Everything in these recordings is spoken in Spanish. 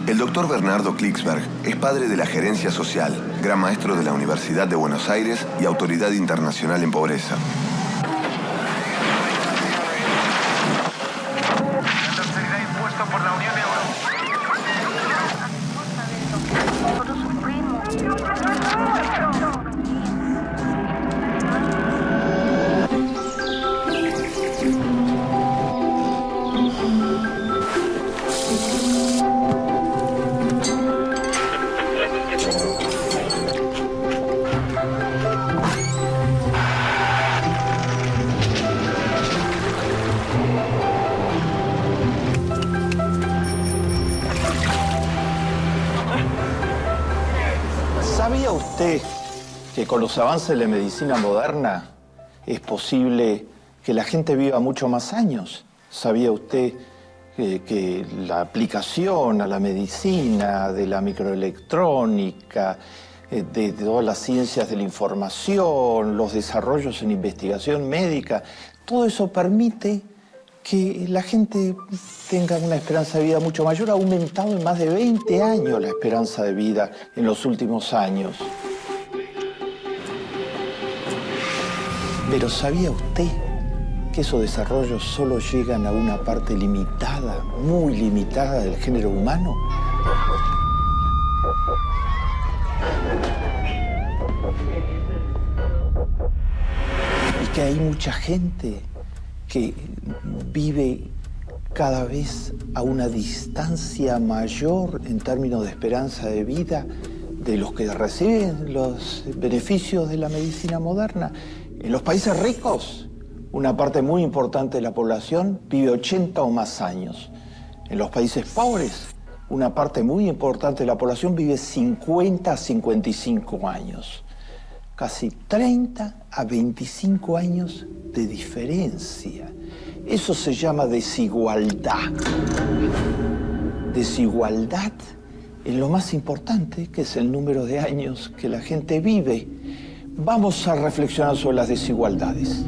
El doctor Bernardo Klicksberg es padre de la gerencia social, gran maestro de la Universidad de Buenos Aires y autoridad internacional en pobreza. ¿Sabía usted que con los avances de la medicina moderna es posible que la gente viva mucho más años? ¿Sabía usted que la aplicación a la medicina, de la microelectrónica, de todas las ciencias de la información, los desarrollos en investigación médica, todo eso permite que la gente tenga una esperanza de vida mucho mayor? Ha aumentado en más de 20 años la esperanza de vida en los últimos años. Pero ¿sabía usted que esos desarrollos solo llegan a una parte limitada, muy limitada del género humano? Y que hay mucha gente que vive cada vez a una distancia mayor en términos de esperanza de vida de los que reciben los beneficios de la medicina moderna. En los países ricos, una parte muy importante de la población vive 80 o más años. En los países pobres, una parte muy importante de la población vive 50 a 55 años. Casi 30 a 25 años de diferencia. Eso se llama desigualdad. Desigualdad en lo más importante, que es el número de años que la gente vive. Vamos a reflexionar sobre las desigualdades.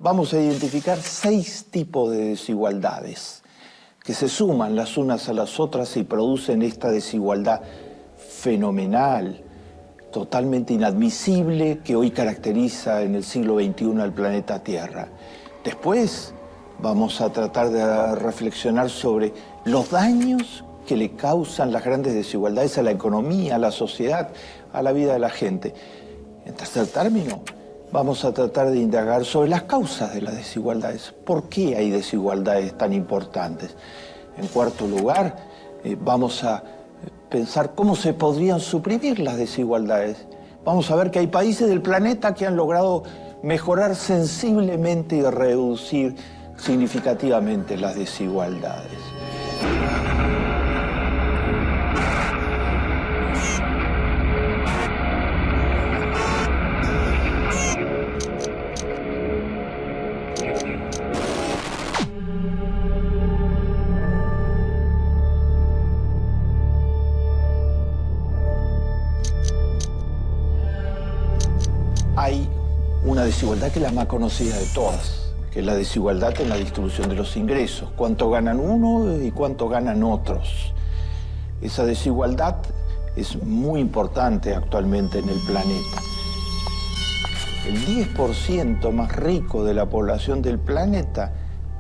Vamos a identificar 6 tipos de desigualdades que se suman las unas a las otras y producen esta desigualdad fenomenal, totalmente inadmisible, que hoy caracteriza en el siglo XXI al planeta Tierra. Después vamos a tratar de reflexionar sobre los daños que le causan las grandes desigualdades a la economía, a la sociedad, a la vida de la gente. En tercer término, vamos a tratar de indagar sobre las causas de las desigualdades. ¿Por qué hay desigualdades tan importantes? En cuarto lugar, vamos a pensar cómo se podrían suprimir las desigualdades. Vamos a ver que hay países del planeta que han logrado mejorar sensiblemente y reducir significativamente las desigualdades. Hay una desigualdad que es la más conocida de todas, que es la desigualdad en la distribución de los ingresos. Cuánto ganan uno y cuánto ganan otros. Esa desigualdad es muy importante actualmente en el planeta. El 10% más rico de la población del planeta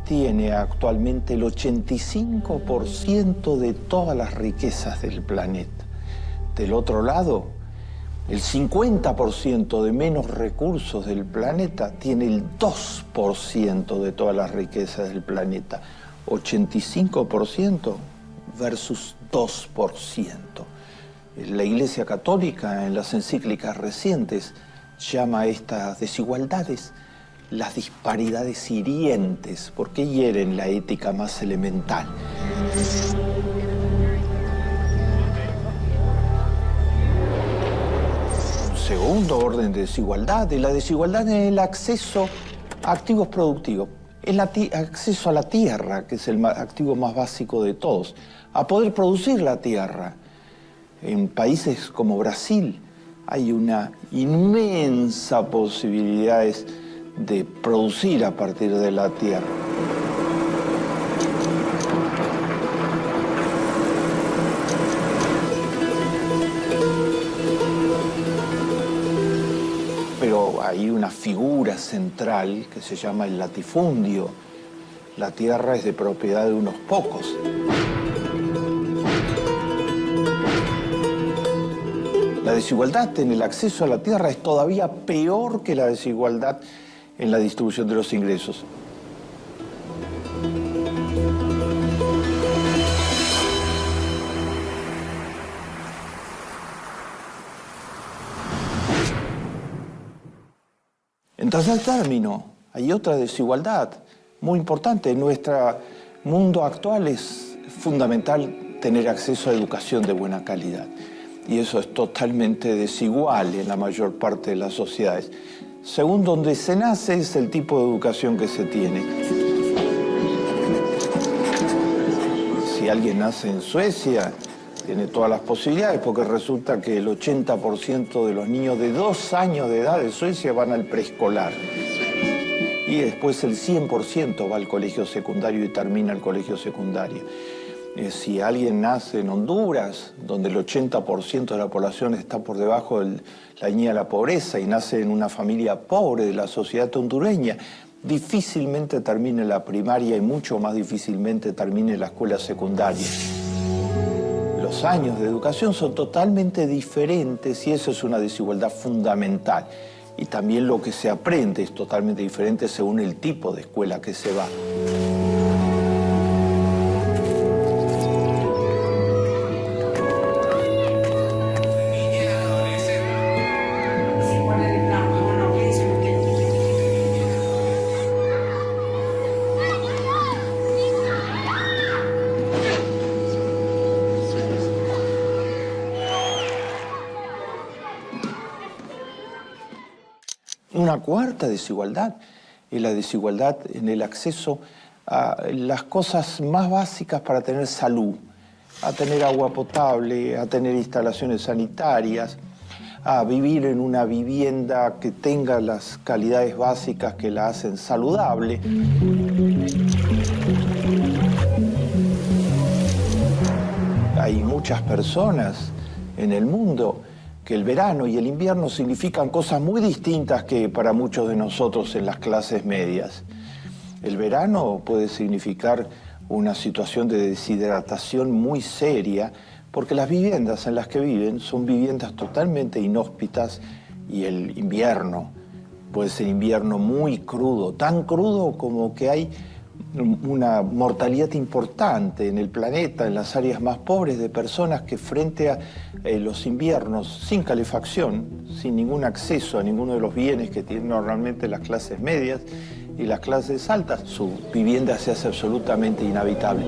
tiene actualmente el 85% de todas las riquezas del planeta. Del otro lado, el 50% de menos recursos del planeta tiene el 2% de todas las riquezas del planeta. 85% versus 2%. La Iglesia Católica, en las encíclicas recientes, llama a estas desigualdades las disparidades hirientes, porque hieren la ética más elemental. segundo orden de desigualdad es la desigualdad en el acceso a activos productivos. El acceso a la tierra, que es el activo más básico de todos, a poder producir la tierra. En países como Brasil hay una inmensa posibilidades de producir a partir de la tierra. Pero hay una figura central que se llama el latifundio. La tierra es de propiedad de unos pocos. La desigualdad en el acceso a la tierra es todavía peor que la desigualdad en la distribución de los ingresos. En tercer término, hay otra desigualdad muy importante. En nuestro mundo actual es fundamental tener acceso a educación de buena calidad. Y eso es totalmente desigual en la mayor parte de las sociedades. Según donde se nace es el tipo de educación que se tiene. Si alguien nace en Suecia, tiene todas las posibilidades, porque resulta que el 80% de los niños de 2 años de edad de Suecia van al preescolar. Y después el 100% va al colegio secundario y termina el colegio secundario. Si alguien nace en Honduras, donde el 80% de la población está por debajo de la línea de la pobreza y nace en una familia pobre de la sociedad hondureña, difícilmente termine la primaria y mucho más difícilmente termine la escuela secundaria. Los años de educación son totalmente diferentes y eso es una desigualdad fundamental. Y también lo que se aprende es totalmente diferente según el tipo de escuela que se va. Una cuarta desigualdad es la desigualdad en el acceso a las cosas más básicas para tener salud, a tener agua potable, a tener instalaciones sanitarias, a vivir en una vivienda que tenga las calidades básicas que la hacen saludable. Hay muchas personas en el mundo que el verano y el invierno significan cosas muy distintas que para muchos de nosotros en las clases medias. El verano puede significar una situación de deshidratación muy seria porque las viviendas en las que viven son viviendas totalmente inhóspitas y el invierno puede ser invierno muy crudo, tan crudo como que hay una mortalidad importante en el planeta, en las áreas más pobres, de personas que frente a los inviernos sin calefacción, sin ningún acceso a ninguno de los bienes que tienen normalmente las clases medias y las clases altas, su vivienda se hace absolutamente inhabitable.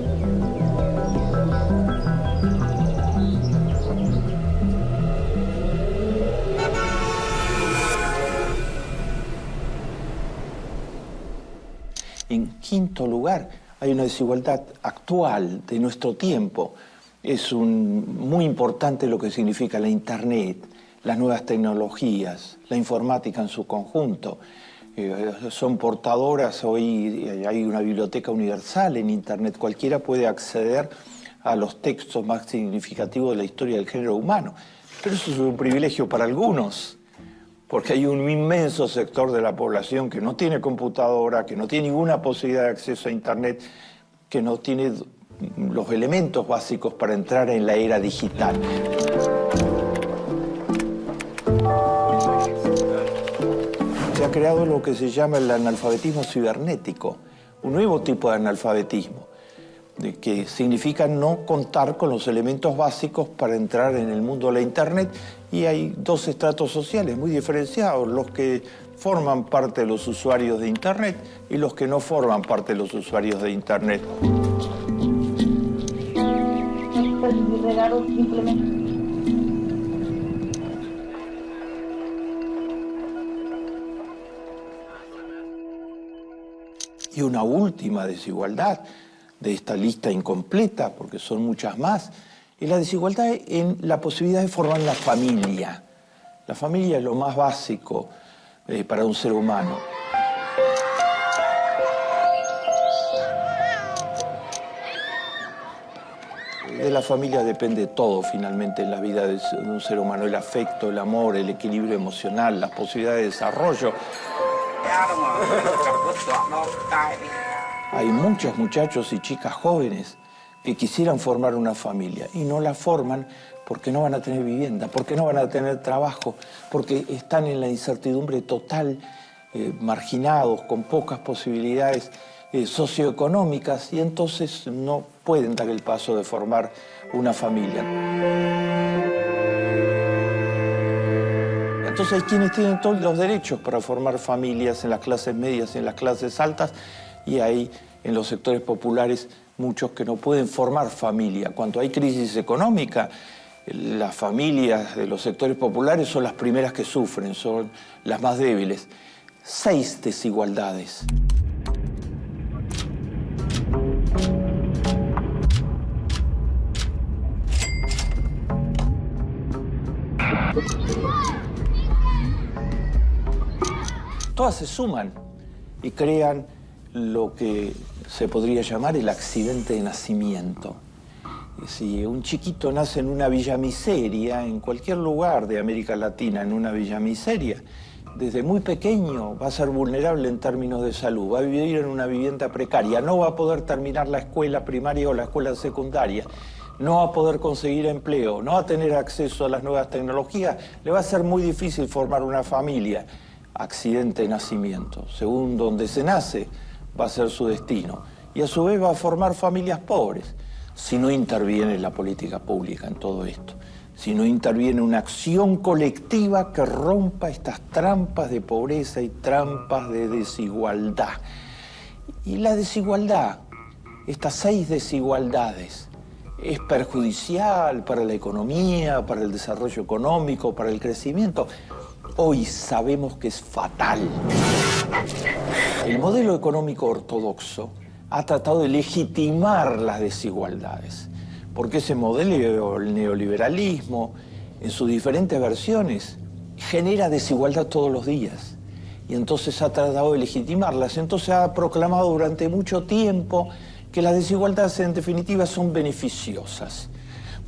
En quinto lugar, hay una desigualdad actual de nuestro tiempo. Es muy importante lo que significa la Internet, las nuevas tecnologías, la informática en su conjunto. Son portadoras, hoy hay una biblioteca universal en Internet, cualquiera puede acceder a los textos más significativos de la historia del género humano. Pero eso es un privilegio para algunos, porque hay un inmenso sector de la población que no tiene computadora, que no tiene ninguna posibilidad de acceso a Internet, que no tiene los elementos básicos para entrar en la era digital. Se ha creado lo que se llama el analfabetismo cibernético, un nuevo tipo de analfabetismo, que significa no contar con los elementos básicos para entrar en el mundo de la Internet. Y hay dos estratos sociales muy diferenciados, los que forman parte de los usuarios de Internet y los que no forman parte de los usuarios de Internet. Recibir regalos simplemente. Y una última desigualdad de esta lista incompleta, porque son muchas más, es la desigualdad en la posibilidad de formar la familia. La familia es lo más básico para un ser humano. De la familia depende todo finalmente en la vida de un ser humano, el afecto, el amor, el equilibrio emocional, las posibilidades de desarrollo. Hay muchos muchachos y chicas jóvenes que quisieran formar una familia y no la forman porque no van a tener vivienda, porque no van a tener trabajo, porque están en la incertidumbre total, marginados, con pocas posibilidades socioeconómicas, y entonces no pueden dar el paso de formar una familia. Entonces hay quienes tienen todos los derechos para formar familias en las clases medias, en las clases altas, y hay en los sectores populares muchos que no pueden formar familia. Cuando hay crisis económica, las familias de los sectores populares son las primeras que sufren, son las más débiles. 6 desigualdades. Todas se suman y crean lo que se podría llamar el accidente de nacimiento. Si un chiquito nace en una villa miseria, en cualquier lugar de América Latina, en una villa miseria, desde muy pequeño va a ser vulnerable en términos de salud, va a vivir en una vivienda precaria, no va a poder terminar la escuela primaria o la escuela secundaria, no va a poder conseguir empleo, no va a tener acceso a las nuevas tecnologías, le va a ser muy difícil formar una familia. Accidente de nacimiento. Según donde se nace, va a ser su destino. Y a su vez va a formar familias pobres, si no interviene la política pública en todo esto. Si no interviene una acción colectiva que rompa estas trampas de pobreza y trampas de desigualdad. Y la desigualdad, estas 6 desigualdades, es perjudicial para la economía, para el desarrollo económico, para el crecimiento. Hoy sabemos que es fatal. El modelo económico ortodoxo ha tratado de legitimar las desigualdades, porque ese modelo, el neoliberalismo, en sus diferentes versiones, genera desigualdad todos los días. Y entonces ha tratado de legitimarlas. Entonces ha proclamado durante mucho tiempo que las desigualdades en definitiva son beneficiosas.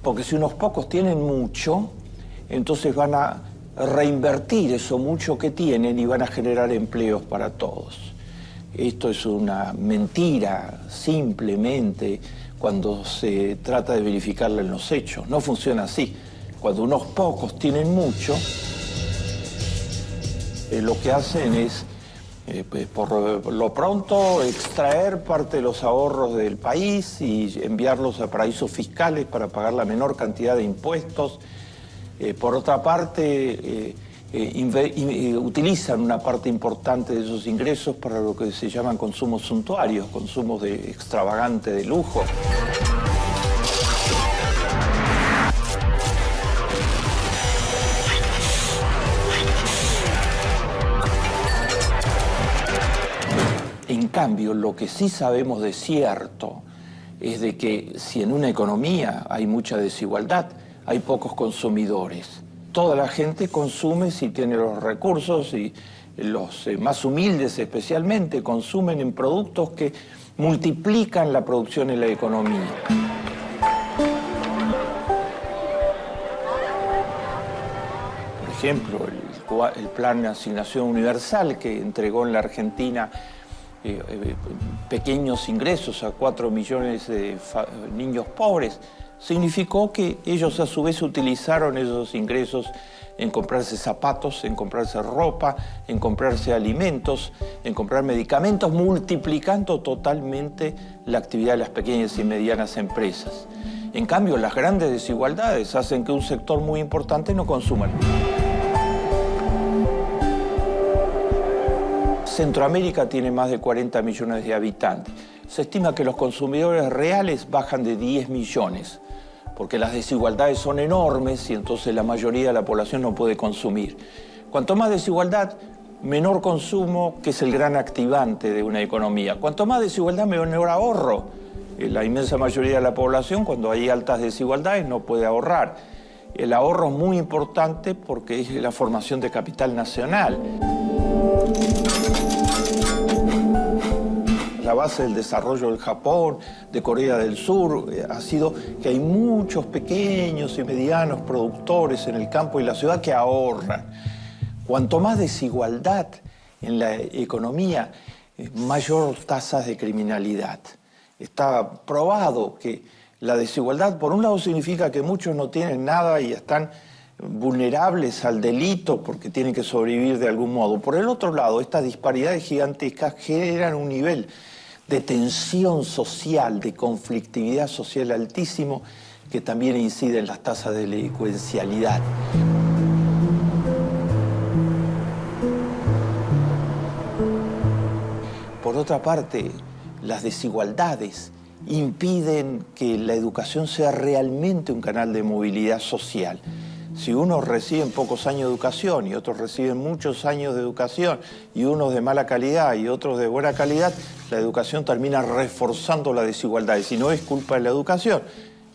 Porque si unos pocos tienen mucho, entonces van a reinvertir eso mucho que tienen y van a generar empleos para todos. Esto es una mentira, simplemente, cuando se trata de verificarla en los hechos. No funciona así. Cuando unos pocos tienen mucho, lo que hacen es, por lo pronto, extraer parte de los ahorros del país y enviarlos a paraísos fiscales para pagar la menor cantidad de impuestos. Por otra parte, utilizan una parte importante de esos ingresos para lo que se llaman consumos suntuarios, consumos extravagantes de lujo. En cambio, lo que sí sabemos de cierto es de que si en una economía hay mucha desigualdad, hay pocos consumidores. Toda la gente consume si tiene los recursos, y los más humildes especialmente consumen en productos que multiplican la producción en la economía. Por ejemplo, el plan de asignación universal que entregó en la Argentina pequeños ingresos a 4 millones de niños pobres, significó que ellos a su vez utilizaron esos ingresos en comprarse zapatos, en comprarse ropa, en comprarse alimentos, en comprar medicamentos, multiplicando totalmente la actividad de las pequeñas y medianas empresas. En cambio, las grandes desigualdades hacen que un sector muy importante no consuma. Centroamérica tiene más de 40 millones de habitantes. Se estima que los consumidores reales bajan de 10 millones, porque las desigualdades son enormes y entonces la mayoría de la población no puede consumir. Cuanto más desigualdad, menor consumo, que es el gran activante de una economía. Cuanto más desigualdad, menor ahorro. La inmensa mayoría de la población, cuando hay altas desigualdades, no puede ahorrar. El ahorro es muy importante porque es la formación de capital nacional. La base del desarrollo del Japón, de Corea del Sur, ha sido que hay muchos pequeños y medianos productores en el campo y la ciudad que ahorran. Cuanto más desigualdad en la economía, mayor tasas de criminalidad. Está probado que la desigualdad, por un lado, significa que muchos no tienen nada y están vulnerables al delito porque tienen que sobrevivir de algún modo. Por el otro lado, estas disparidades gigantescas generan un nivel de tensión social, de conflictividad social altísimo, que también incide en las tasas de delincuencialidad. Por otra parte, las desigualdades impiden que la educación sea realmente un canal de movilidad social. Si unos reciben pocos años de educación y otros reciben muchos años de educación y unos de mala calidad y otros de buena calidad, la educación termina reforzando la desigualdad. Y si no es culpa de la educación,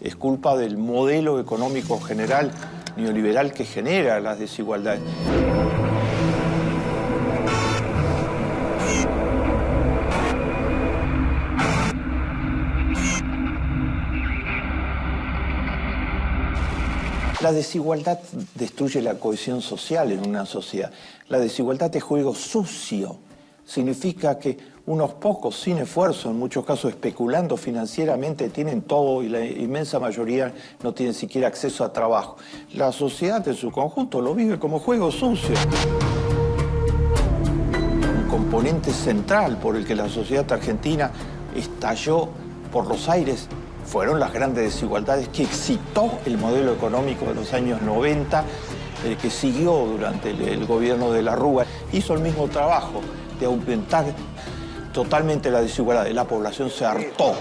es culpa del modelo económico general neoliberal que genera las desigualdades. La desigualdad destruye la cohesión social en una sociedad. La desigualdad es juego sucio. Significa que unos pocos, sin esfuerzo, en muchos casos especulando financieramente, tienen todo y la inmensa mayoría no tienen siquiera acceso a trabajo. La sociedad en su conjunto lo vive como juego sucio. Un componente central por el que la sociedad argentina estalló por los aires fueron las grandes desigualdades que excitó el modelo económico de los años 90, que siguió durante el gobierno de la Rúa. Hizo el mismo trabajo de aumentar totalmente la desigualdad. La población se hartó.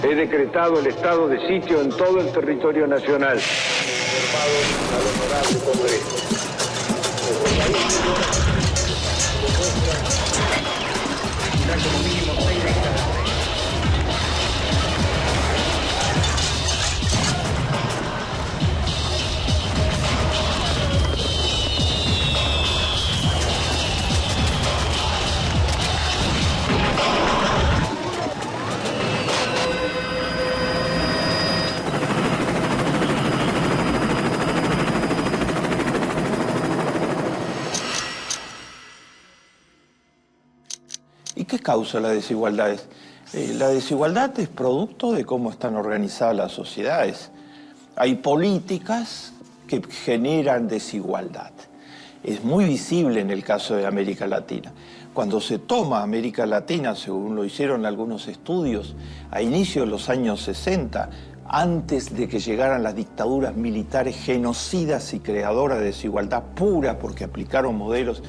He decretado el estado de sitio en todo el territorio nacional. ¿Y qué causa las desigualdades? La desigualdad es producto de cómo están organizadas las sociedades. Hay políticas que generan desigualdad. Es muy visible en el caso de América Latina. Cuando se toma América Latina, según lo hicieron algunos estudios, a inicios de los años 60, antes de que llegaran las dictaduras militares genocidas y creadoras de desigualdad pura, porque aplicaron modelos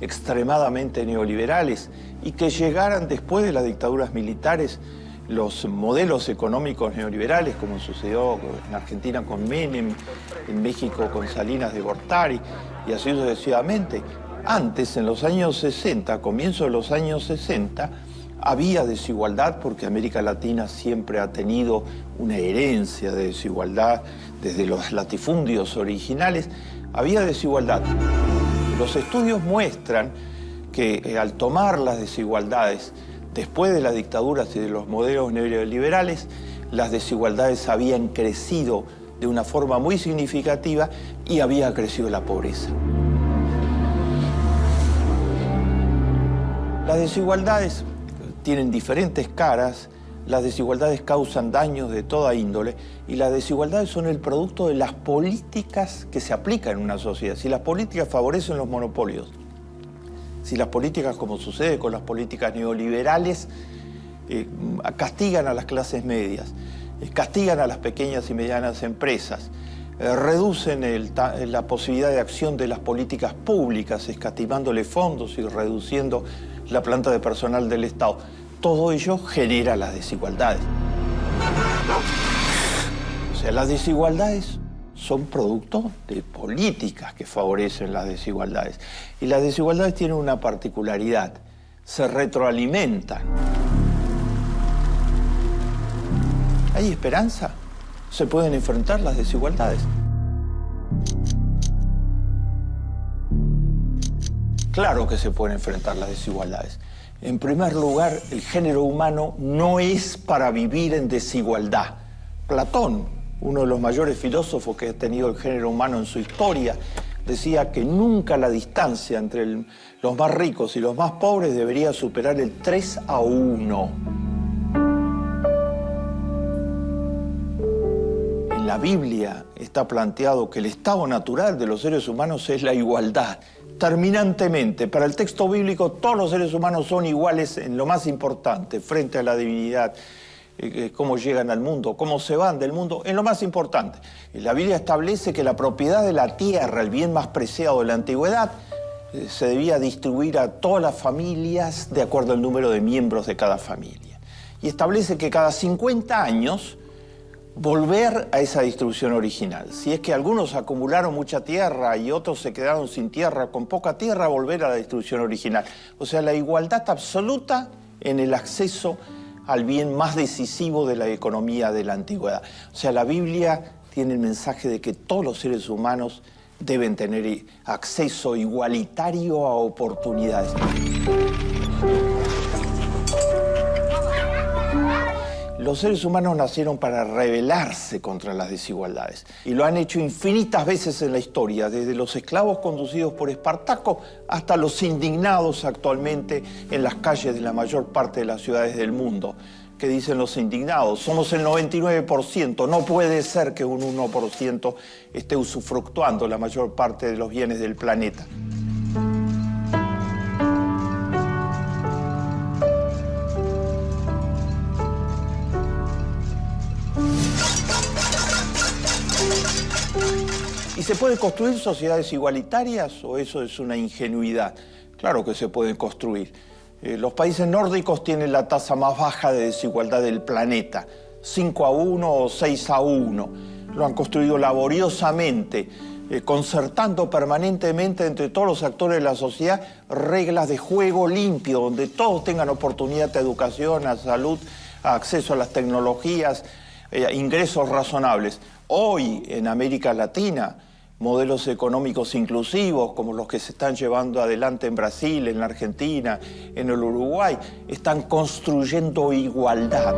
extremadamente neoliberales, y que llegaran después de las dictaduras militares los modelos económicos neoliberales, como sucedió en Argentina con Menem, en México con Salinas de Gortari, y así sucesivamente. Antes, en los años 60, comienzo de los años 60, había desigualdad porque América Latina siempre ha tenido una herencia de desigualdad desde los latifundios originales. Había desigualdad. Los estudios muestran que al tomar las desigualdades después de las dictaduras y de los modelos neoliberales, las desigualdades habían crecido de una forma muy significativa y había crecido la pobreza. Las desigualdades tienen diferentes caras, las desigualdades causan daños de toda índole y las desigualdades son el producto de las políticas que se aplican en una sociedad. Si las políticas favorecen los monopolios, si las políticas, como sucede con las políticas neoliberales, castigan a las clases medias, castigan a las pequeñas y medianas empresas, reducen la posibilidad de acción de las políticas públicas, escatimándole fondos y reduciendo la planta de personal del Estado. Todo ello genera las desigualdades. O sea, las desigualdades son producto de políticas que favorecen las desigualdades. Y las desigualdades tienen una particularidad, se retroalimentan. ¿Hay esperanza? ¿Se pueden enfrentar las desigualdades? Claro que se pueden enfrentar las desigualdades. En primer lugar, el género humano no es para vivir en desigualdad. Platón, uno de los mayores filósofos que ha tenido el género humano en su historia, decía que nunca la distancia entre los más ricos y los más pobres debería superar el 3-1. En la Biblia está planteado que el estado natural de los seres humanos es la igualdad. Terminantemente, para el texto bíblico, todos los seres humanos son iguales en lo más importante, frente a la divinidad, cómo llegan al mundo, cómo se van del mundo, en lo más importante. La Biblia establece que la propiedad de la tierra, el bien más preciado de la antigüedad, se debía distribuir a todas las familias de acuerdo al número de miembros de cada familia. Y establece que cada 50 años volver a esa distribución original. Si es que algunos acumularon mucha tierra y otros se quedaron sin tierra, con poca tierra, volver a la distribución original. O sea, la igualdad absoluta en el acceso al bien más decisivo de la economía de la antigüedad. O sea, la Biblia tiene el mensaje de que todos los seres humanos deben tener acceso igualitario a oportunidades. Los seres humanos nacieron para rebelarse contra las desigualdades y lo han hecho infinitas veces en la historia, desde los esclavos conducidos por Espartaco hasta los indignados actualmente en las calles de la mayor parte de las ciudades del mundo. ¿Qué dicen los indignados? Somos el 99%, no puede ser que un 1% esté usufructuando la mayor parte de los bienes del planeta. ¿Y se pueden construir sociedades igualitarias o eso es una ingenuidad? Claro que se pueden construir. Los países nórdicos tienen la tasa más baja de desigualdad del planeta, 5-1 o 6-1. Lo han construido laboriosamente, concertando permanentemente entre todos los actores de la sociedad reglas de juego limpio, donde todos tengan oportunidad de educación, a salud, a acceso a las tecnologías, ingresos razonables. Hoy, en América Latina, modelos económicos inclusivos, como los que se están llevando adelante en Brasil, en la Argentina, en el Uruguay, están construyendo igualdad.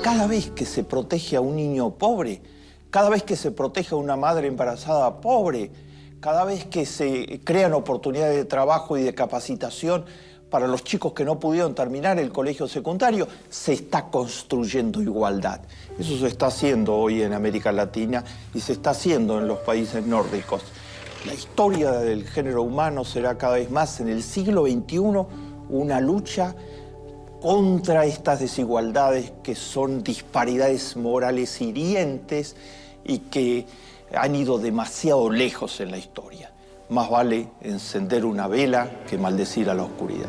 Cada vez que se protege a un niño pobre, cada vez que se protege a una madre embarazada pobre, cada vez que se crean oportunidades de trabajo y de capacitación para los chicos que no pudieron terminar el colegio secundario, se está construyendo igualdad. Eso se está haciendo hoy en América Latina y se está haciendo en los países nórdicos. La historia del género humano será cada vez más en el siglo XXI una lucha contra estas desigualdades que son disparidades morales hirientes y que han ido demasiado lejos en la historia. Más vale encender una vela que maldecir a la oscuridad.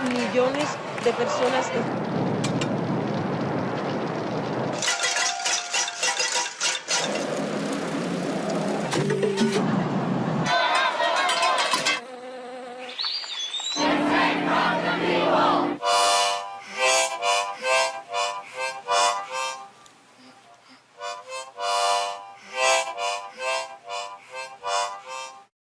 Millones de personas